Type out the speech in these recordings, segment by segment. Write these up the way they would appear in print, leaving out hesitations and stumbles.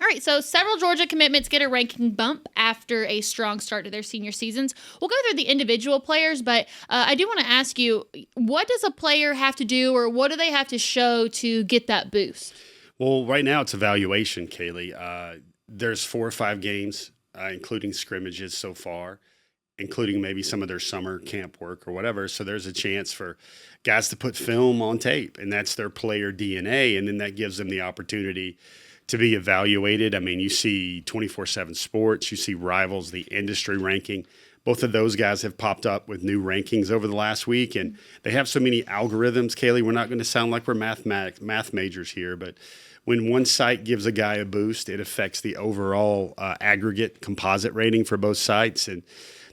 All right, so several Georgia commitments get a ranking bump after a strong start to their senior seasons. We'll go through the individual players, but I do want to ask you, what does a player have to do or what do they have to show to get that boost? Well, right now it's evaluation, Kaylee. There's 4 or 5 games, including scrimmages so far, including maybe some of their summer camp work or whatever. So there's a chance for guys to put film on tape, and that's their player DNA, and then that gives them the opportunity to be evaluated. I mean, you see 24/7 Sports, you see Rivals, the industry ranking. Both of those guys have popped up with new rankings over the last week, and they have so many algorithms, Kaylee. We're not going to sound like we're math majors here, but when one site gives a guy a boost, it affects the overall aggregate composite rating for both sites. And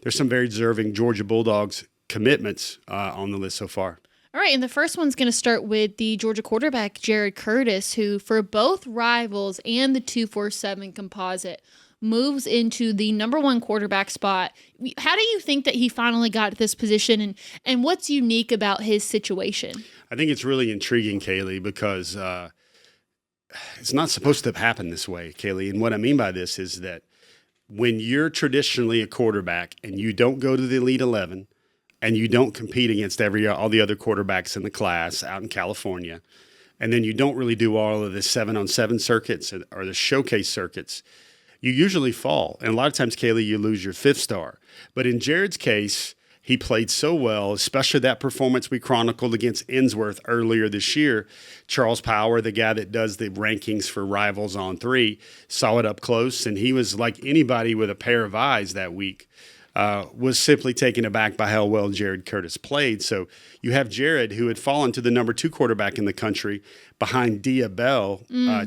there's some very deserving Georgia Bulldogs commitments on the list so far. All right, and the first one's going to start with the Georgia quarterback, Jared Curtis, who for both Rivals and the 247 composite moves into the number 1 quarterback spot. How do you think that he finally got this position, and what's unique about his situation? I think it's really intriguing, Kaylee, because it's not supposed to happen this way, Kaylee. And what I mean by this is that when you're traditionally a quarterback and you don't go to the Elite 11, and you don't compete against all the other quarterbacks in the class out in California, and then you don't really do all of the 7-on-7 circuits or the showcase circuits, you usually fall. And a lot of times, Kaylee, you lose your 5th star. But in Jared's case, he played so well, especially that performance we chronicled against Innsworth earlier this year. Charles Power, the guy that does the rankings for Rivals on 3, saw it up close, and he was like anybody with a pair of eyes that week. Was simply taken aback by how well Jared Curtis played. So you have Jared, who had fallen to the number 2 quarterback in the country behind Dia Bell,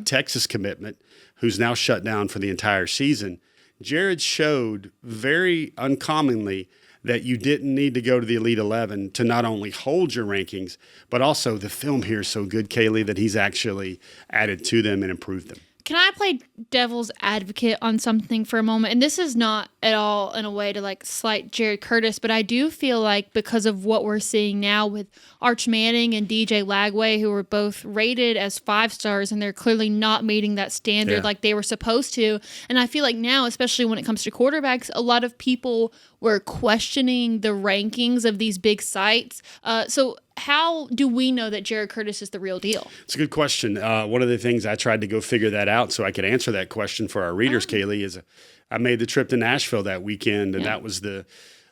Texas commitment, who's now shut down for the entire season. Jared showed very uncommonly that you didn't need to go to the Elite 11 to not only hold your rankings, but also the film here is so good, Kaylee, that he's actually added to them and improved them. Can I play devil's advocate on something for a moment? And this is not at all in a way to like slight Jared Curtis, but I do feel like because of what we're seeing now with Arch Manning and DJ Lagway, who were both rated as 5 stars, and they're clearly not meeting that standard like they were supposed to. And I feel like now, especially when it comes to quarterbacks, a lot of people were questioning the rankings of these big sites. So how do we know that Jared Curtis is the real deal? It's a good question. One of the things I tried to go figure that out so I could answer that question for our readers, Kaylee, is I made the trip to Nashville that weekend, and that was the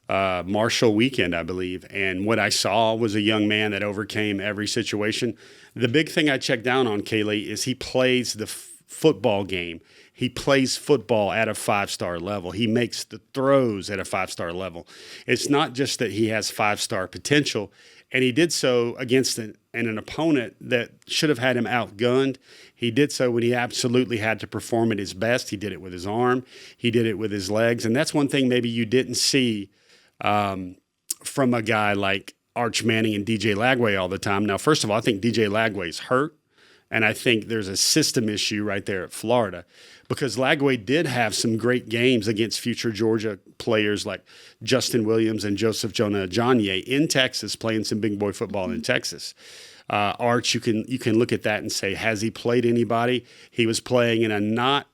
Marshall weekend, I believe. And what I saw was a young man that overcame every situation. The big thing I checked down on, Kaylee, is he plays the football game. He plays football at a 5-star level. He makes the throws at a 5-star level. It's not just that he has 5-star potential, and he did so against an opponent that should have had him outgunned. He did so when he absolutely had to perform at his best. He did it with his arm. He did it with his legs. And that's one thing maybe you didn't see from a guy like Arch Manning and DJ Lagway all the time. Now, first of all, I think DJ Lagway's hurt. And I think there's a system issue right there at Florida, because Lagway did have some great games against future Georgia players like Justin Williams and Joseph Jonah-Ajonye in Texas, playing some big boy football in Texas. Arch, you can look at that and say, has he played anybody? He was playing in a not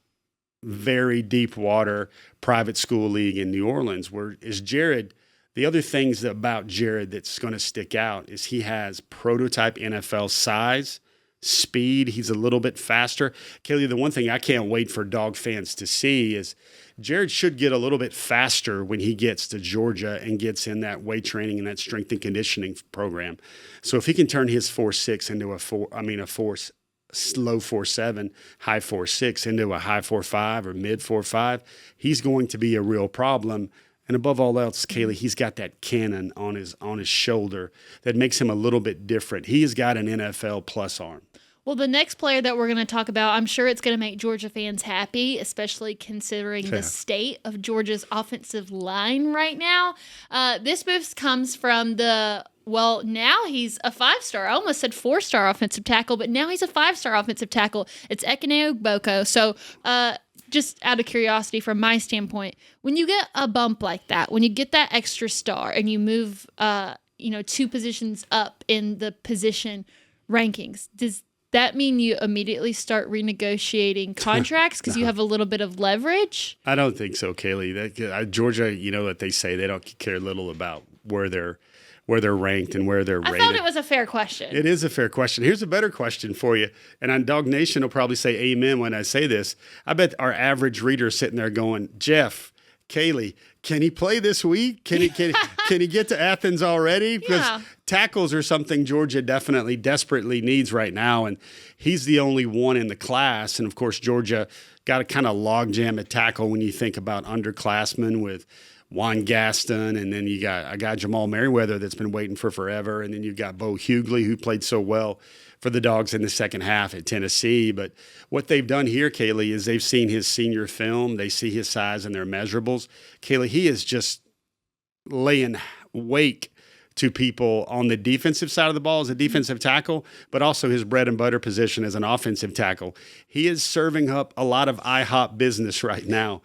very deep water private school league in New Orleans. Whereas Jared, the other things about Jared that's going to stick out is he has prototype NFL size, speed. He's a little bit faster. Kaylee, the one thing I can't wait for dog fans to see is Jared should get a little bit faster when he gets to Georgia and gets in that weight training and that strength and conditioning program. So if he can turn his 4.6 into low 4.7, high 4.6 into a high 4.5 or mid 4.5, he's going to be a real problem. And above all else, Kaylee, he's got that cannon on his shoulder that makes him a little bit different. He's got an NFL plus arm. Well, the next player that we're going to talk about, I'm sure it's going to make Georgia fans happy, especially considering the state of Georgia's offensive line right now. This boost comes from now he's a 5-star. I almost said 4-star offensive tackle, but now he's a 5-star offensive tackle. It's Ekene Ogboko. So, just out of curiosity from my standpoint, when you get a bump like that, when you get that extra star and you move 2 positions up in the position rankings, does that mean you immediately start renegotiating contracts because you have a little bit of leverage? I don't think so, Kaylee. Georgia, you know what they say, they don't care little about where they're ranked and where they're rated. I thought it was a fair question. It is a fair question. Here's a better question for you. And on DawgNation will probably say amen when I say this. I bet our average reader is sitting there going, Jeff, Kaylee, can he play this week? Can he get to Athens already? Because tackles are something Georgia definitely desperately needs right now, and he's the only one in the class. And of course, Georgia got a kind of logjam at tackle when you think about underclassmen with Juan Gaston, and then you got a guy Jamal Merriweather that's been waiting for forever, and then you've got Bo Hughley, who played so well for the Dogs in the second half at Tennessee. But what they've done here, Kaylee, is they've seen his senior film. They see his size and their measurables. Kaylee, he is just laying wake to people on the defensive side of the ball as a defensive tackle, but also his bread and butter position as an offensive tackle. He is serving up a lot of IHOP business right now,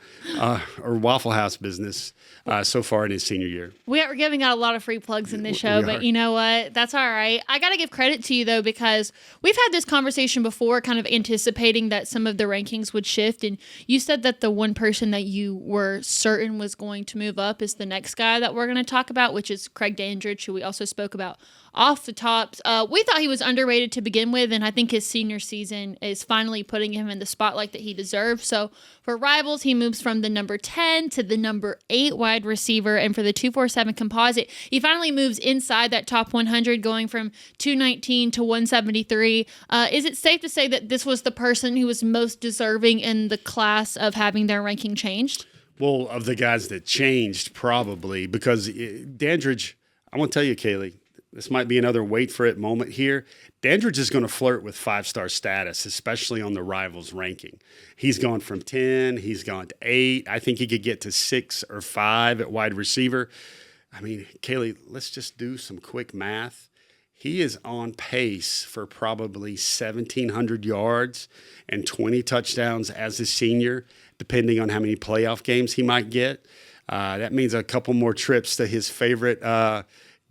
or Waffle House business so far in his senior year. We are giving out a lot of free plugs in this show, but you know what? That's all right. I got to give credit to you, though, because we've had this conversation before, kind of anticipating that some of the rankings would shift. And you said that the one person that you were certain was going to move up is the next guy that we're going to talk about, which is Craig Dandridge, who we also spoke about off the tops. We thought he was underrated to begin with, and I think his senior season is finally putting him in the spotlight that he deserves. So for Rivals, he moves from the number 10 to the number 8 wide receiver, and for the 247 composite, he finally moves inside that top 100, going from 219 to 173. Is it safe to say that this was the person who was most deserving in the class of having their ranking changed? Well, of the guys that changed, probably, because Dandridge, I want to tell you, Kaylee, this might be another wait for it moment here. Dandridge is going to flirt with 5-star status, especially on the Rivals ranking. He's gone from 10, he's gone to 8. I think he could get to 6 or 5 at wide receiver. I mean, Kaylee, let's just do some quick math. He is on pace for probably 1,700 yards and 20 touchdowns as a senior, depending on how many playoff games he might get. That means a couple more trips to his favorite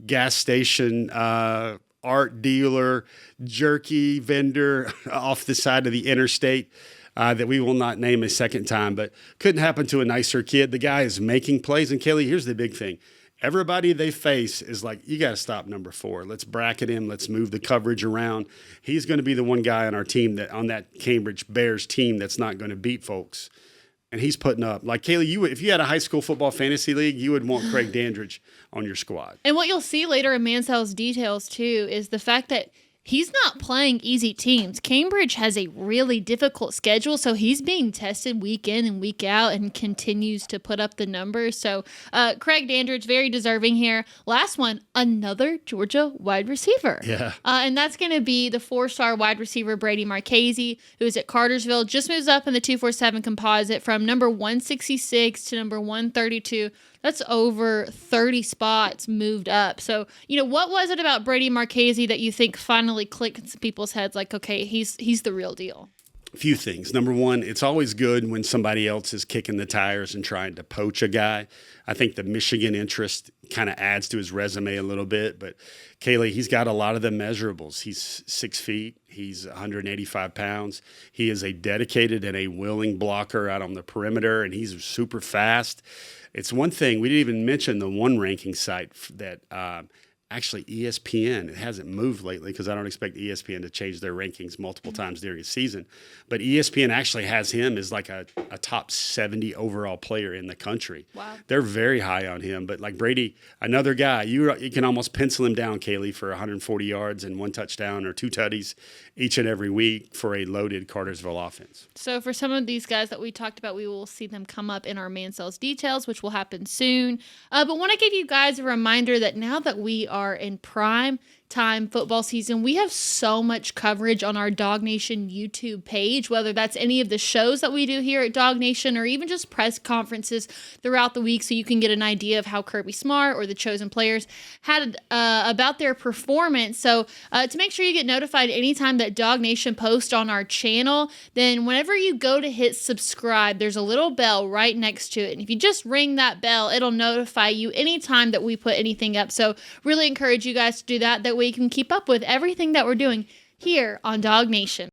gas station, art dealer, jerky vendor off the side of the interstate that we will not name a second time, but couldn't happen to a nicer kid. The guy is making plays. And Kaylee, here's the big thing. Everybody they face is like, you got to stop number 4. Let's bracket him. Let's move the coverage around. He's going to be the one guy on our team on that Cambridge Bears team that's not going to beat folks. And he's putting up, like, Kaylee, if you had a high school football fantasy league, you would want Craig Dandridge on your squad. And what you'll see later in Mansell's details, too, is the fact that he's not playing easy teams. Cambridge has a really difficult schedule, so he's being tested week in and week out and continues to put up the numbers. So Craig Dandridge, very deserving here. Last one, another Georgia wide receiver. Yeah. And that's going to be the 4-star wide receiver Brady Marchese, who's at Cartersville, just moves up in the 247 composite from number 166 to number 132. That's over 30 spots moved up. So, what was it about Brady Marchese that you think finally clicked in people's heads? Like, okay, he's the real deal. A few things. Number one, it's always good when somebody else is kicking the tires and trying to poach a guy. I think the Michigan interest kind of adds to his resume a little bit. But Kaylee, he's got a lot of the measurables. He's 6 feet. He's 185 pounds. He is a dedicated and a willing blocker out on the perimeter, and he's super fast. It's one thing, we didn't even mention the one ranking site that actually ESPN, it hasn't moved lately because I don't expect ESPN to change their rankings multiple times during a season. But ESPN actually has him as like a top 70 overall player in the country. Wow. They're very high on him. But like Brady, another guy, you can almost pencil him down, Kaylee, for 140 yards and 1 touchdown or 2 tutties each and every week for a loaded Cartersville offense. So for some of these guys that we talked about, we will see them come up in our Mansell's details, which will happen soon. But want to give you guys a reminder that now that we are in prime time football season, we have so much coverage on our DawgNation YouTube page, whether that's any of the shows that we do here at DawgNation or even just press conferences throughout the week, so you can get an idea of how Kirby Smart or the chosen players had about their performance. So to make sure you get notified anytime that DawgNation posts on our channel, then whenever you go to hit subscribe, there's a little bell right next to it. And if you just ring that bell, it'll notify you anytime that we put anything up. So really encourage you guys to do that. That way you can keep up with everything that we're doing here on Dog Nation.